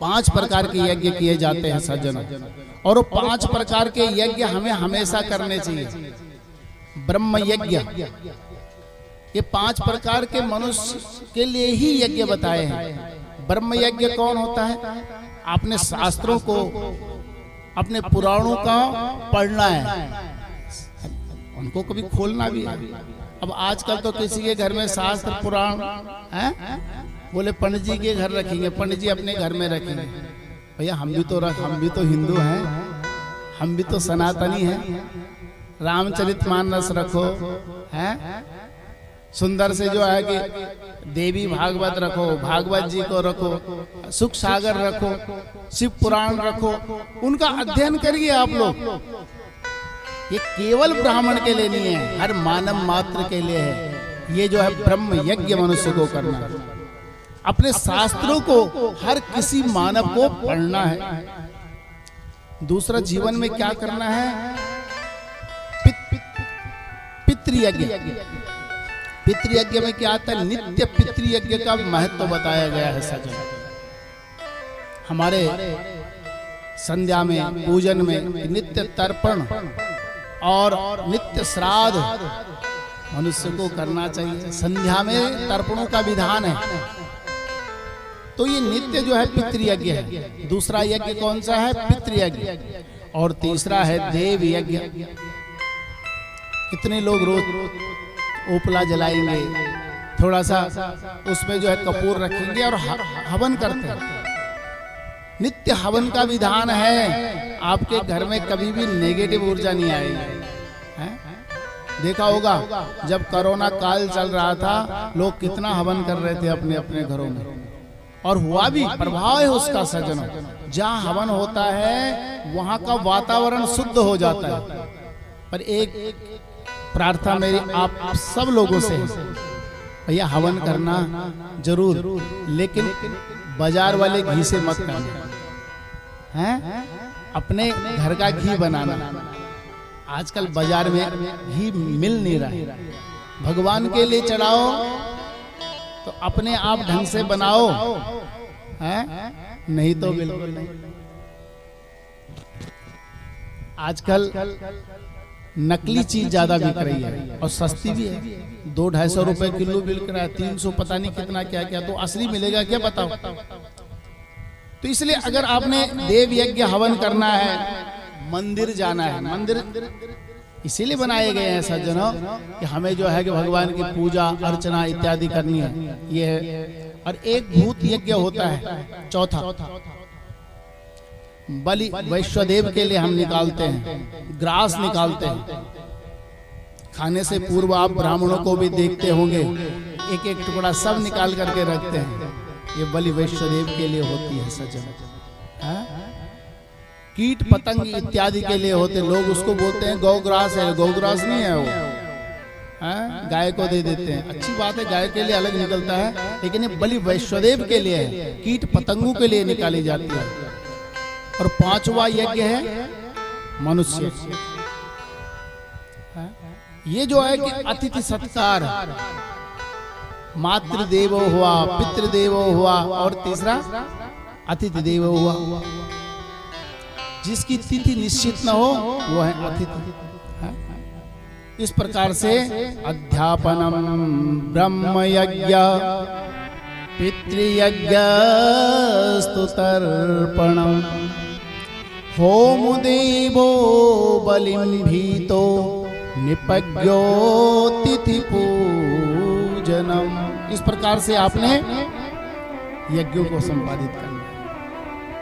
5 प्रकार के यज्ञ किए जाते हैं सज्जनों, और वो 5 प्रकार के यज्ञ हमें हमेशा करने चाहिए। ब्रह्म यज्ञ, ये 5 प्रकार के मनुष्य के लिए ही यज्ञ बताए हैं। ब्रह्म यज्ञ कौन होता है? आपने शास्त्रों को, अपने पुराणों का पढ़ना है, उनको कभी खोलना भी है। अब आजकल तो किसी के घर में शास्त्र पुराण है, बोले पंडित जी के घर रखेंगे, पंडित जी अपने घर में रखेंगे। भैया हम भी तो हिंदू हैं, हम भी तो सनातनी हैं। रामचरितमानस रखो, हैं सुंदर से जो है कि देवी भागवत रखो, भागवत जी को रखो, सुख सागर रखो, शिव पुराण रखो, उनका अध्ययन करिए आप लोग। ये केवल ब्राह्मण के लिए नहीं है, हर मानव मात्र के लिए है। ये जो है ब्रह्म यज्ञ मनुष्य को करना है। अपने शास्त्रों को हर किसी मानव को पढ़ना है। दूसरा, जीवन में क्या करना है? पितृयज्ञ। पितृयज्ञ में क्या आता है? नित्य पितृयज्ञ का महत्व बताया गया है सज्जन। हमारे संध्या में, पूजन में नित्य तर्पण और नित्य श्राद्ध मनुष्य को करना चाहिए। संध्या में तर्पणों का विधान है, तो ये नित्य जो है पितृयज्ञ है। दूसरा यज्ञ कौन सा है? पितृयज्ञ। और तीसरा है देव यज्ञ। कितने लोग रोज उपला जलाएंगे, थोड़ा सा उसमें जो है कपूर रखेंगे और हवन करते हैं। नित्य हवन का विधान है। आपके घर में कभी भी नेगेटिव ऊर्जा नहीं आएगी। देखा होगा जब कोरोना काल चल रहा था, लोग कितना हवन कर रहे थे अपने अपने घरों में, और हुआ भी, प्रभाव है उसका सज्जनों। जहाँ हवन होता है वहाँ का वातावरण शुद्ध हो जाता है। पर एक प्रार्थना मेरी आप सब लोगों से, भैया हवन करना जरूर, लेकिन बाजार वाले घी से मत करना, हैं? अपने घर का घी बनाना। आजकल बाजार में घी मिल नहीं रहा है। भगवान के लिए चढ़ाओ तो अपने आप ढंग से बनाओ, हैं? नहीं तो बिल्कुल नहीं। आजकल नकली चीज ज्यादा बिक रही है और सस्ती भी है। 200-250 रुपए किलो बिक रहा है, 300 पता नहीं कितना क्या क्या। तो असली मिलेगा क्या बताओ? तो इसलिए अगर आपने देव यज्ञ हवन करना है, मंदिर जाना है। मंदिर इसीलिए बनाए गए हैं सज्जनों कि हमें जो है कि भगवान की पूजा अर्चना इत्यादि करनी है। ये है। और एक भूत यज्ञ होता है, चौथा बलि वैश्वदेव के लिए हम निकालते हैं, ग्रास निकालते हैं। खाने से पूर्व आप ब्राह्मणों को भी देखते होंगे, एक एक टुकड़ा सब निकाल करके रखते हैं। ये बलि वैश्वदेव के लिए होती है सज्जन। कीट पतंग इत्यादि के लिए होते। लोग उसको बोलते हैं गौग्रास है, गौग्रास नहीं है वो, गाय को दे देते हैं। अच्छी बात है, गाय के लिए अलग निकलता है, लेकिन ये बलि वैश्वदेव के लिए है, कीट पतंगों के लिए निकाली जाती है। और 5वां यज्ञ है मनुष्य। ये जो है कि अतिथि सत्कार, मातृदेवो हुआ, पितृदेवो हुआ, और तीसरा अतिथि देवो हुआ। जिसकी तिथि निश्चित न हो वो है अतिथि। इस प्रकार से अध्यापनम ब्रह्म यज्ञ पितृयज्ञस्तु तर्पणम होम देवो बलिं भीतो निपज्ञो तिथि पूजनम। इस प्रकार से आपने यज्ञों को संपादित करना।